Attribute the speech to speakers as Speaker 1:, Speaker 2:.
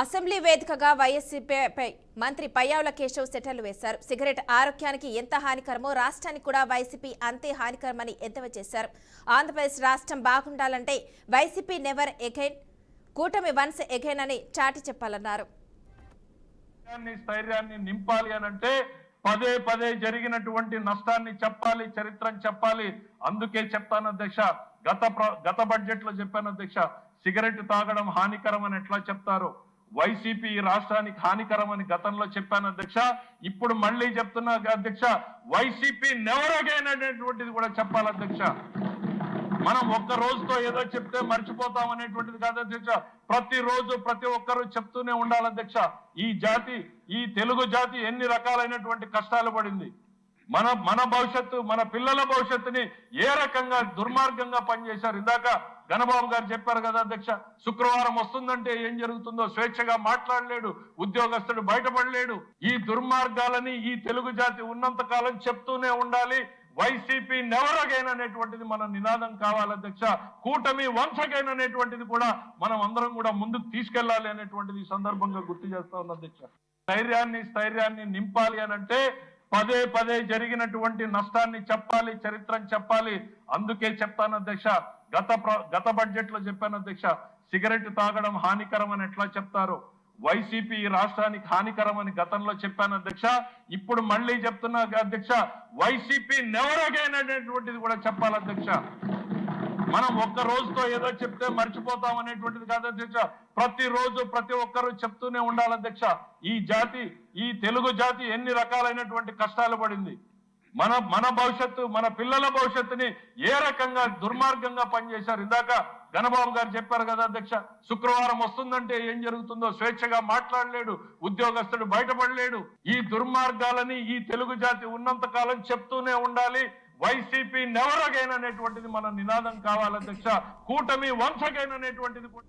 Speaker 1: Assembly వేదికగా వైఎస్సీపీపై మంత్రి పయ్యావుల కేశవ్ సెటర్లు వేశారు. సిగరెట్ ఆరోగ్యానికి ఎంత హానికరమో రాష్ట్రానికి కూడా వైసీపీ అంతే హానికరమని ఎద్దేవా చేశారు. ఆంధ్రప్రదేశ్ రాష్ట్రం బాగుండాలంటే వైసీపీ నెవర్ ఎగైన్, కూటమి వన్స్ ఎగైన్ అని చాటి చెప్పాలన్నారు.
Speaker 2: స్థైర్యాన్ని నింపాలి అనంటే పదే పదే జరిగినటువంటి నష్టాన్ని చెప్పాలి, చరిత్రను చెప్పాలి. అందుకే చెప్తాను అధ్యక్ష, గత బడ్జెట్ లో చెప్పాను అధ్యక్ష, సిగరెట్ తాగడం హానికరం అని ఎట్లా చెప్తారు, వైసీపీ రాష్ట్రానికి హానికరం అని గతంలో చెప్పాను అధ్యక్ష. ఇప్పుడు మళ్ళీ చెప్తున్నా అధ్యక్ష, వైసీపీ నెవర్ అగైన్ అనేటువంటిది కూడా చెప్పాలి అధ్యక్ష. మనం ఒక్క రోజుతో ఏదో చెప్తే మర్చిపోతాం అనేటువంటిది కాదు అధ్యక్ష. ప్రతిరోజు ప్రతి ఒక్కరూ చెప్తూనే ఉండాలి అధ్యక్ష. ఈ తెలుగు జాతి ఎన్ని రకాలైనటువంటి కష్టాలు పడింది. మన భవిష్యత్తు, మన పిల్లల భవిష్యత్తుని ఏ రకంగా దుర్మార్గంగా పనిచేశారు. ఇందాక గణబాబు గారు చెప్పారు కదా అధ్యక్ష, శుక్రవారం వస్తుందంటే ఏం జరుగుతుందో స్వేచ్ఛగా మాట్లాడలేడు, ఉద్యోగస్తుడు బయటపడలేడు. ఈ దుర్మార్గాలని ఈ తెలుగు జాతి ఉన్నంత కాలం చెప్తూనే ఉండాలి. వైసీపీ నెవర్ అగైన్ అనేటువంటిది మన నినాదం కావాలి అధ్యక్ష. కూటమి వన్స్ అగైన్ అనేటువంటిది కూడా మనం అందరం కూడా ముందుకు తీసుకెళ్లాలి అనేటువంటిది ఈ సందర్భంగా గుర్తు చేస్తా ఉన్న అధ్యక్ష. స్థైర్యాన్ని నింపాలి అనంటే పదే పదే జరిగినటువంటి నష్టాన్ని చెప్పాలి, చరిత్రను చెప్పాలి. అందుకే చెప్తాను అధ్యక్ష, గత బడ్జెట్ లో చెప్పాను అధ్యక్ష, సిగరెట్ తాగడం హానికరం అని ఎట్లా చెప్తారు, వైసీపీ రాష్ట్రానికి హానికరం అని గతంలో చెప్పాను అధ్యక్ష. ఇప్పుడు మళ్ళీ చెప్తున్నా అధ్యక్ష, వైసీపీ నెవర్ అగైన్ అనేటువంటిది కూడా చెప్పాలి అధ్యక్ష. మనం ఒక్క రోజుతో ఏదో చెప్తే మర్చిపోతాం అనేటువంటిది కాదు అధ్యక్ష. ప్రతిరోజు ప్రతి ఒక్కరూ చెప్తూనే ఉండాలి అధ్యక్ష. ఈ తెలుగు జాతి ఎన్ని రకాలైనటువంటి కష్టాలు పడింది. మన భవిష్యత్తు, మన పిల్లల భవిష్యత్తుని ఏ రకంగా దుర్మార్గంగా పనిచేశారు. ఇందాక గణబాబు గారు చెప్పారు కదా అధ్యక్ష, శుక్రవారం వస్తుందంటే ఏం జరుగుతుందో స్వేచ్ఛగా మాట్లాడలేడు, ఉద్యోగస్తుడు బయటపడలేడు. ఈ దుర్మార్గాలని ఈ తెలుగు జాతి ఉన్నంత కాలం చెప్తూనే ఉండాలి. వైసీపీ నెవర్ అగైన్ అనేటువంటిది మన నినాదం కావాలి అధ్యక్ష. కూటమి వన్స్ అగైన్ అనేటువంటిది కూడా